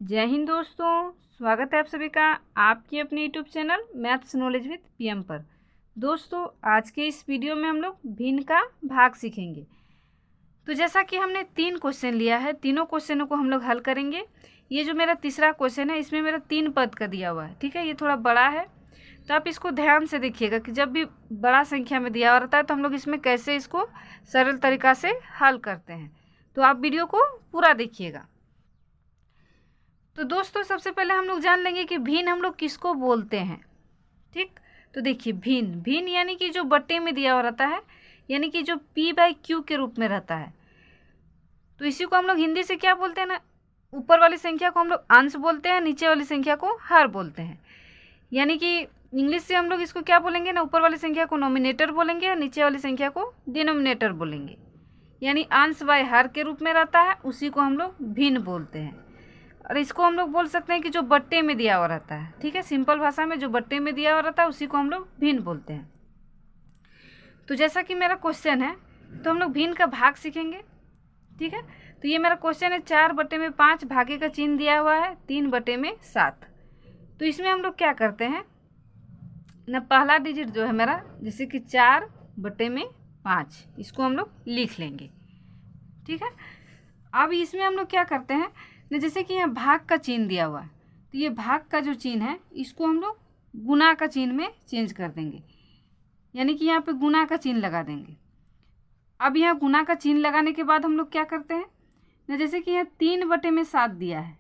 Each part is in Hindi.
जय हिंद दोस्तों, स्वागत है आप सभी का आपके अपने YouTube channel maths knowledge with PM पर। दोस्तों, आज के इस वीडियो में हम लोग भिन्न का भाग सीखेंगे। तो जैसा कि हमने 3 क्वेश्चन लिया है, तीनों क्वेश्चनों को हम लोग हल करेंगे। ये जो मेरा तीसरा क्वेश्चन है, इसमें मेरा 3 पद का दिया हुआ है। ठीक है, ये थोड़ा बड़ा है, तो आप इसको ध्यान से देखिएगा कि जब भी बड़ा संख्या में दिया हुआ रहता है तो हम लोग इसमें कैसे इसको सरल तरीका से हल करते हैं। तो आप वीडियो को पूरा देखिएगा। तो दोस्तों, सबसे पहले हम लोग जान लेंगे कि भिन्न हम लोग किसको बोलते हैं। ठीक, तो देखिए भिन्न भिन्न यानी कि जो बट्टे में दिया हुआ रहता है, यानी कि जो p/q के रूप में रहता है। तो इसी को हम लोग हिंदी से क्या बोलते हैं ना, ऊपर वाली संख्या को हम लोग अंश बोलते हैं, नीचे वाली संख्या को हर बोलते हैं। यानी कि इंग्लिश से हम लोग इसको क्या बोलेंगे ना, ऊपर वाली संख्या को नॉमिनेटर बोलेंगे और नीचे वाली संख्या को डिनोमिनेटर बोलेंगे। यानी अंश बाय हर के रूप में रहता है, उसी को हम लोग भिन्न बोलते हैं। और इसको हम लोग बोल सकते हैं कि जो बट्टे में दिया हुआ रहता है। ठीक है, सिंपल भाषा में जो बट्टे में दिया हुआ रहता है उसी को हम लोग भिन्न बोलते हैं। तो जैसा कि मेरा क्वेश्चन है, तो हम लोग भिन्न का भाग सीखेंगे। ठीक है, तो ये मेरा क्वेश्चन है 4/5 भागे का चिन्ह दिया हुआ है 3/7। तो इसमें हम लोग क्या करते हैं ना, पहला डिजिट जो है मेरा, जैसे कि 4/5, इसको हम लोग लिख लेंगे। ठीक है, अब इसमें हम लोग क्या करते हैं ना, जैसे कि यहाँ भाग का चिन्ह दिया हुआ है, तो ये भाग का जो चिन्ह है इसको हम लोग गुना का चिन्ह में चेंज कर देंगे। यानी कि यहाँ पे गुना का चिन्ह लगा देंगे। अब यहाँ गुना का चिन्ह लगाने के बाद हम लोग क्या करते हैं ना, जैसे कि यहाँ 3/7 दिया है।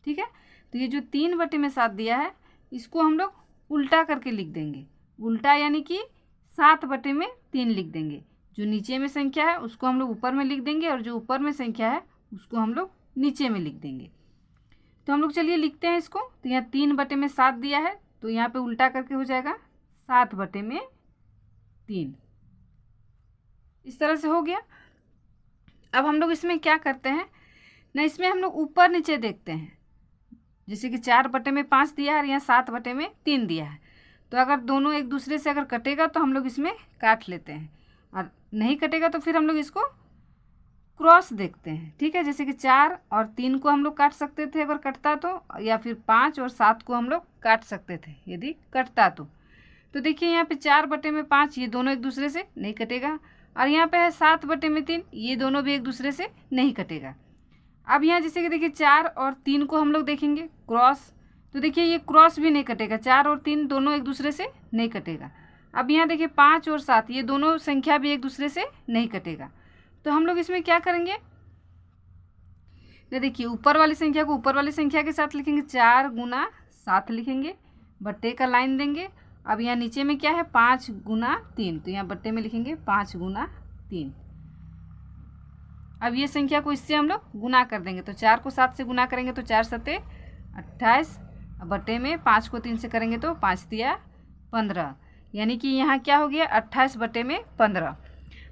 ठीक है, तो ये जो 3/7 दिया है, इसको हम लोग उल्टा करके लिख देंगे। उल्टा यानी कि 7/3 लिख देंगे। जो नीचे में संख्या है उसको हम लोग ऊपर में लिख देंगे, और जो ऊपर में संख्या है उसको हम लोग नीचे में लिख देंगे। तो हम लोग चलिए लिखते हैं इसको। तो यहाँ 3/7 दिया है, तो यहाँ पे उल्टा करके हो जाएगा 7/3। इस तरह से हो गया। अब हम लोग इसमें क्या करते हैं ना, इसमें हम लोग ऊपर नीचे देखते हैं। जैसे कि 4/5 दिया है और यहाँ 7/3 दिया है, तो अगर दोनों एक दूसरे से अगर कटेगा तो हम लोग इसमें काट लेते हैं, और नहीं कटेगा तो फिर हम लोग इसको क्रॉस देखते हैं। ठीक है, जैसे कि 4 और 3 को हम लोग काट सकते थे अगर कटता तो, या फिर 5 और 7 को हम लोग काट सकते थे यदि कटता तो देखिए यहाँ पे 4/5 ये दोनों एक दूसरे से नहीं कटेगा, और यहाँ पे है 7/3 ये दोनों भी एक दूसरे से नहीं कटेगा। अब यहाँ जैसे कि देखिए 4 और 3 को हम लोग देखेंगे क्रॉस, तो देखिए ये क्रॉस भी नहीं कटेगा, 4 और 3 दोनों एक दूसरे से नहीं कटेगा। अब यहाँ देखिए 5 और 7 ये दोनों संख्या भी एक दूसरे से नहीं कटेगा। तो हम लोग इसमें क्या करेंगे ना, देखिए ऊपर वाली संख्या को ऊपर वाली संख्या के साथ लिखेंगे, 4 × 7 लिखेंगे, बट्टे का लाइन देंगे। अब यहाँ नीचे में क्या है, 5 × 3, तो यहाँ बट्टे में लिखेंगे 5 × 3। अब ये संख्या को इससे हम लोग गुना कर देंगे, तो 4 को 7 से गुना करेंगे तो 4 × 7 = 28, बट्टे में 5 को 3 से करेंगे तो 5 × 3 = 15। यानी कि यहाँ क्या हो गया, 28/15।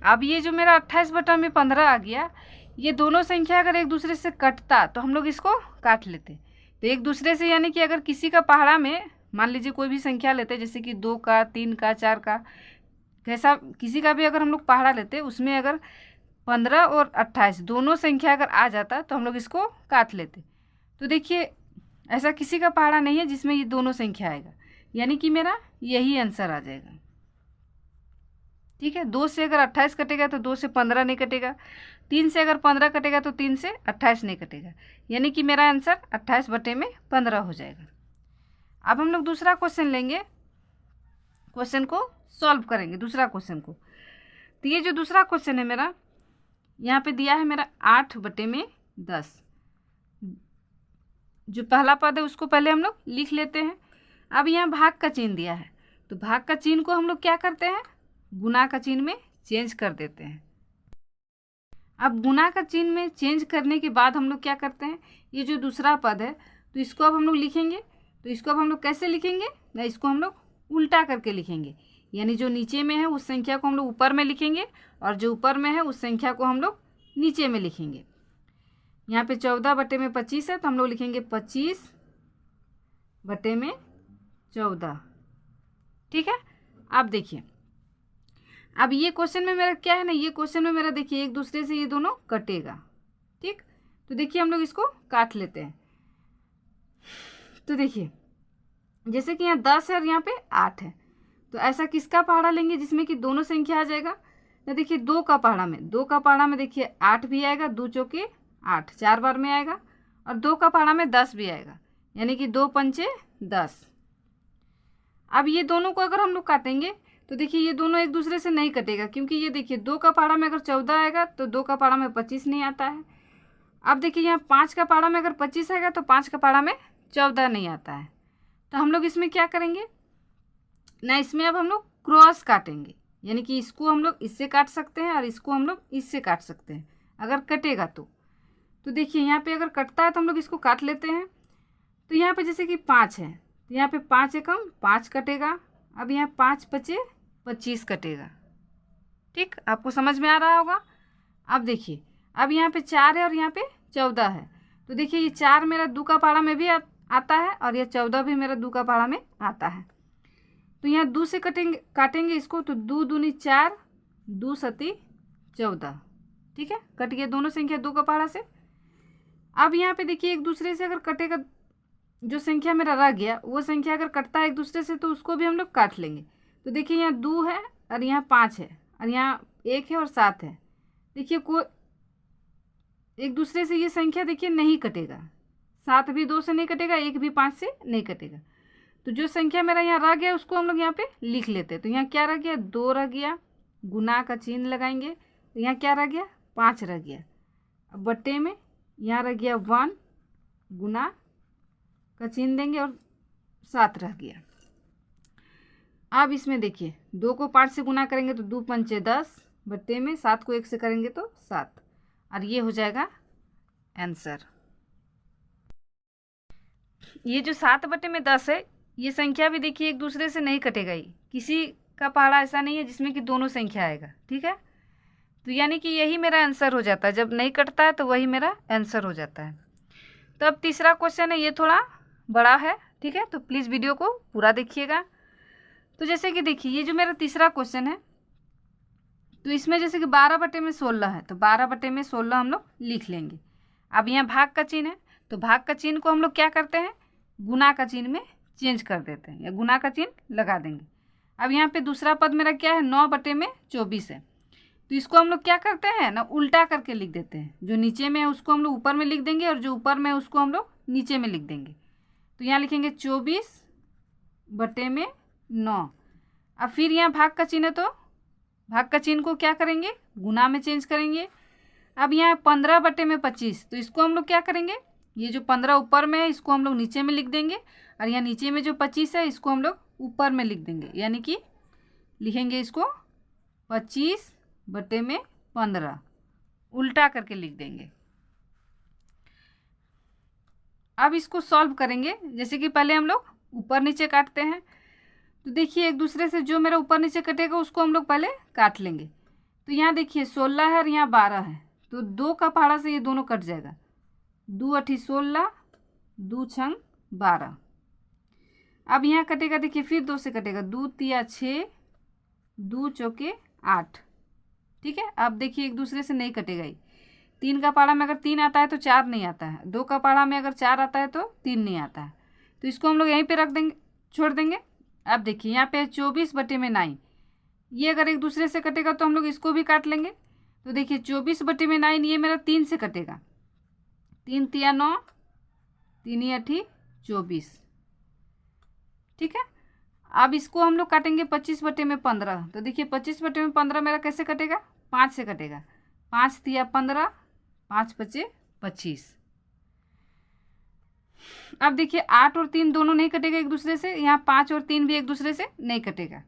अब ये जो मेरा 28/15 आ गया, ये दोनों संख्या अगर एक दूसरे से कटता तो हम लोग इसको काट लेते। तो एक दूसरे से यानी कि अगर किसी का पहाड़ा में मान लीजिए कोई भी संख्या लेते, जैसे कि 2 का, 3 का, 4 का, कैसा किसी का भी अगर हम लोग पहाड़ा लेते, उसमें अगर 15 और 28 दोनों संख्या अगर आ जाता तो हम लोग इसको काट लेते। तो देखिए ऐसा किसी का पहाड़ा नहीं है जिसमें ये दोनों संख्या आएगा, यानी कि मेरा यही आंसर आ जाएगा। ठीक है, 2 से अगर 28 कटेगा तो 2 से 15 नहीं कटेगा, 3 से अगर 15 कटेगा तो 3 से 28 नहीं कटेगा, यानी कि मेरा आंसर 28/15 हो जाएगा। अब हम लोग दूसरा क्वेश्चन लेंगे, क्वेश्चन को सॉल्व करेंगे दूसरा क्वेश्चन को। तो ये जो दूसरा क्वेश्चन है मेरा, यहाँ पे दिया है मेरा 8/10। जो पहला पद है उसको पहले हम लोग लिख लेते हैं। अब यहाँ भाग का चिन्ह दिया है, तो भाग का चिन्ह को हम लोग क्या करते हैं, गुना का चिन्ह में चेंज कर देते हैं। अब गुना का चिन्ह में चेंज करने के बाद हम लोग क्या करते हैं, ये जो दूसरा पद है तो इसको अब हम लोग लिखेंगे। तो इसको अब हम लोग कैसे लिखेंगे ना, इसको हम लोग उल्टा करके लिखेंगे। यानी जो नीचे में है उस संख्या को हम लोग ऊपर में लिखेंगे, और जो ऊपर में है उस संख्या को हम लोग नीचे में लिखेंगे। यहाँ पे 14/25 है, तो हम लोग लिखेंगे 25/14। ठीक है, अब देखिए, अब ये क्वेश्चन में मेरा क्या है ना, ये क्वेश्चन में मेरा देखिए एक दूसरे से ये दोनों कटेगा। ठीक, तो देखिए हम लोग इसको काट लेते हैं। तो देखिए जैसे कि यहाँ 10 है और यहाँ पे 8 है, तो ऐसा किसका पहाड़ा लेंगे जिसमें कि दोनों संख्या आ जाएगा। तो देखिए 2 का पहाड़ा में देखिए 8 भी आएगा, 2 चौके 8 4 बार में आएगा, और 2 का पहाड़ा में 10 भी आएगा, यानी कि 2 पंचे 10। अब ये दोनों को अगर हम लोग काटेंगे तो देखिए ये दोनों एक दूसरे से नहीं कटेगा, क्योंकि ये देखिए 2 का पहाड़ा में अगर 14 आएगा तो 2 का पहाड़ा में 25 नहीं आता है। अब देखिए यहाँ 5 का पहाड़ा में अगर 25 आएगा तो 5 का पहाड़ा में 14 नहीं आता है। तो हम लोग इसमें क्या करेंगे ना, इसमें अब हम लोग क्रॉस काटेंगे, यानी कि इसको हम लोग इससे काट सकते हैं और इसको हम लोग इससे काट सकते हैं अगर कटेगा तो देखिए यहाँ पे अगर कटता है तो हम लोग इसको काट लेते हैं। तो यहाँ पे जैसे कि 5 है तो यहाँ पे 5 एकम 5 कटेगा। अब यहाँ 5 पचे 25 कटेगा। ठीक, आपको समझ में आ रहा होगा। अब देखिए अब यहाँ पे 4 है और यहाँ पे 14 है, तो देखिए ये 4 मेरा 2 का पहाड़ा में भी आता है और ये 14 भी मेरा 2 का पहाड़ा में आता है। तो यहाँ 2 से काटेंगे इसको, तो 2 दूनी 4, 2 सती 14। ठीक है, कट गया दोनों संख्या 2 का पहाड़ा से। अब यहाँ पे देखिए एक दूसरे से अगर कटेगा, जो संख्या मेरा रह गया वो संख्या अगर कटता है एक दूसरे से तो उसको भी हम लोग काट लेंगे। तो देखिए यहाँ 2 है और यहाँ 5 है और यहाँ 1 है और 7 है। देखिए कोई एक दूसरे से ये संख्या देखिए नहीं कटेगा, 7 भी 2 से नहीं कटेगा, 1 भी 5 से नहीं कटेगा। तो जो संख्या मेरा यहाँ रह गया उसको हम लोग यहाँ पे लिख लेते हैं। तो यहाँ क्या रह गया, 2 रह गया, गुना का चिन्ह लगाएंगे, तो यहाँ क्या रह गया, 5 रह गया। अब बट्टे में यहाँ रह गया 1, गुना का चिन्ह देंगे और 7 रह गया। अब इसमें देखिए 2 को 5 से गुना करेंगे तो 2 पंचे 10, बट्टे में 7 को 1 से करेंगे तो 7, और ये हो जाएगा आंसर। ये जो 7 बटे में 10 है ये संख्या भी देखिए एक दूसरे से नहीं कटेगा, ही किसी का पहाड़ा ऐसा नहीं है जिसमें कि दोनों संख्या आएगा। ठीक है, तो यानी कि यही मेरा आंसर हो जाता है, जब नहीं कटता है तो वही मेरा आंसर हो जाता है। तो अब तीसरा क्वेश्चन है, ये थोड़ा बड़ा है। ठीक है, तो प्लीज़ वीडियो को पूरा देखिएगा। तो जैसे कि देखिए ये जो मेरा तीसरा क्वेश्चन है, तो इसमें जैसे कि 12 बटे में 16 है, तो 12 बटे में 16 हम लोग लिख लेंगे। अब यहाँ भाग का चिन्ह है, तो भाग का चिन्ह को हम लोग क्या करते हैं, गुना का चिन्ह में चेंज कर देते हैं, या गुना का चिन्ह लगा देंगे। अब यहाँ पे दूसरा पद मेरा क्या है, 9 बटे में 24 है, तो इसको हम लोग क्या करते हैं ना, उल्टा करके लिख देते हैं। जो नीचे में है उसको हम लोग ऊपर में लिख देंगे और जो ऊपर में है उसको हम लोग नीचे में लिख देंगे। तो यहाँ लिखेंगे 24 बटे में 9। अब फिर यहाँ भाग का चिन्ह है, तो भाग का चिन्ह को क्या करेंगे, गुना में चेंज करेंगे। अब यहाँ 15 बटे में 25, तो इसको हम लोग क्या करेंगे, ये जो 15 ऊपर में है इसको हम लोग नीचे में लिख देंगे, और यहाँ नीचे में जो 25 है इसको हम लोग ऊपर में लिख देंगे, यानी कि लिखेंगे इसको 25 बटे में 15, उल्टा करके लिख देंगे। अब इसको सॉल्व करेंगे, जैसे कि पहले हम लोग ऊपर नीचे काटते हैं। तो देखिए एक दूसरे से जो मेरा ऊपर नीचे कटेगा उसको हम लोग पहले काट लेंगे। तो यहाँ देखिए 16 है और यहाँ 12 है, तो 2 का पहाड़ा से ये दोनों कट जाएगा, 2 अठी 16, 2 छंग 12। अब यहाँ कटेगा, देखिए फिर 2 से कटेगा, 2 तिया 6, 2 चौके 8। ठीक है, अब देखिए एक दूसरे से नहीं कटेगा ही। 3 का पहाड़ा में अगर 3 आता है तो 4 नहीं आता है, 2 का पहाड़ा में अगर 4 आता है तो 3 नहीं आता है, तो इसको हम लोग यहीं पे रख देंगे, छोड़ देंगे। अब देखिए यहाँ पे 24 बटे में 9, ये अगर एक दूसरे से कटेगा तो हम लोग इसको भी काट लेंगे। तो देखिए 24 बटे में 9 ये मेरा 3 से कटेगा, 3 तिया 9, 3 अठी 24। ठीक है, अब इसको हम लोग काटेंगे 25 बटे में 15। तो देखिए 25 बटे में 15 मेरा कैसे कटेगा, 5 से कटेगा, 5 तिया 15, 5 पचे 25। अब देखिए 8 और 3 दोनों नहीं कटेगा एक दूसरे से, यहाँ 5 और 3 भी एक दूसरे से नहीं कटेगा।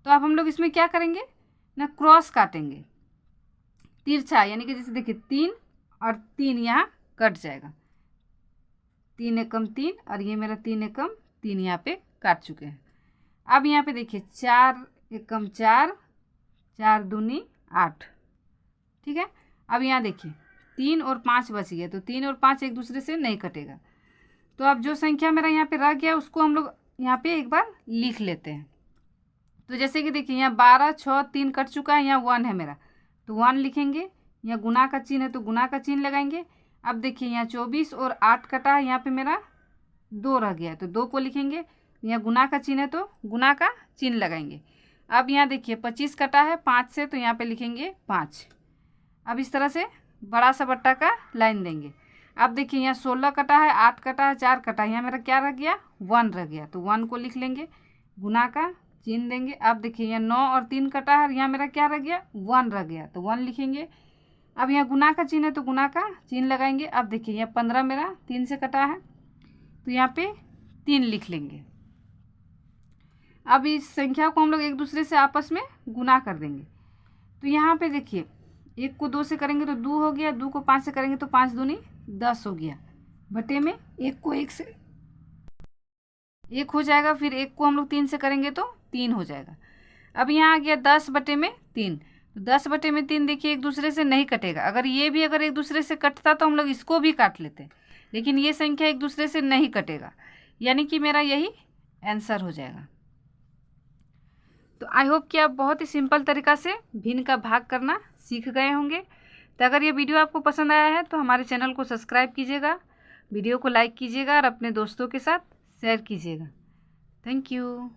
तो अब हम लोग इसमें क्या करेंगे ना, क्रॉस काटेंगे तिरछा, यानी कि जैसे देखिए 3 और 3 यहाँ कट जाएगा, 3 एकम 3 और ये मेरा 3 एकम 3 यहाँ पे काट चुके हैं। अब यहाँ पे देखिए 4 एकम 4, 4 दूनी 8। ठीक है, अब यहाँ देखिए 3 और 5 बच गए, तो 3 और 5 एक दूसरे से नहीं कटेगा। तो अब जो संख्या मेरा यहाँ पे रह गया उसको हम लोग यहाँ पे एक बार लिख लेते हैं। तो जैसे कि देखिए यहाँ 12, 6, 3 कट चुका है, यहाँ 1 है मेरा, तो 1 लिखेंगे। यहाँ गुना का चिन्ह है तो गुना का चिन्ह लगाएंगे। अब देखिए यहाँ 24 और 8 कटा है, यहाँ पे मेरा 2 रह गया है तो 2 को लिखेंगे। यहाँ गुना का चिन्ह है तो गुना का चिन्ह लगाएंगे। अब यहाँ देखिए 25 कटा है 5 से, तो यहाँ पे लिखेंगे 5। अब इस तरह से बड़ा सा बट्टा का लाइन देंगे। अब देखिए यहाँ 16 कटा है, 8 कटा है, 4 कटा है, यहाँ मेरा क्या रह गया 1 रह गया, तो 1 को लिख लेंगे, गुना का चिन्ह देंगे। अब देखिए यहाँ 9 और 3 कटा है, यहाँ मेरा क्या रह गया 1 रह गया, तो 1 लिखेंगे। अब यहाँ गुना का चिन्ह है तो गुना का चिन्ह लगाएंगे। अब देखिए यहाँ 15 मेरा 3 से कटा है, तो यहाँ पे 3 लिख लेंगे। अब इस संख्या को हम लोग एक दूसरे से आपस में गुना कर देंगे। तो यहाँ पे देखिए 1 को 2 से करेंगे तो 2 हो गया, 2 को 5 से करेंगे तो 5 दूनी 10 हो गया, बटे में 1 को 1 से 1 हो जाएगा, फिर 1 को हम लोग 3 से करेंगे तो 3 हो जाएगा। अब यहाँ आ गया 10 बटे में 3, तो 10 बटे में 3 देखिए एक दूसरे से नहीं कटेगा। अगर ये भी अगर एक दूसरे से कटता तो हम लोग इसको भी काट लेते, लेकिन ये संख्या एक दूसरे से नहीं कटेगा, यानी कि मेरा यही आंसर हो जाएगा। तो आई होप कि आप बहुत ही सिंपल तरीक़ा से भिन्न का भाग करना सीख गए होंगे। तो अगर ये वीडियो आपको पसंद आया है तो हमारे चैनल को सब्सक्राइब कीजिएगा, वीडियो को लाइक कीजिएगा और अपने दोस्तों के साथ शेयर कीजिएगा। Thank you.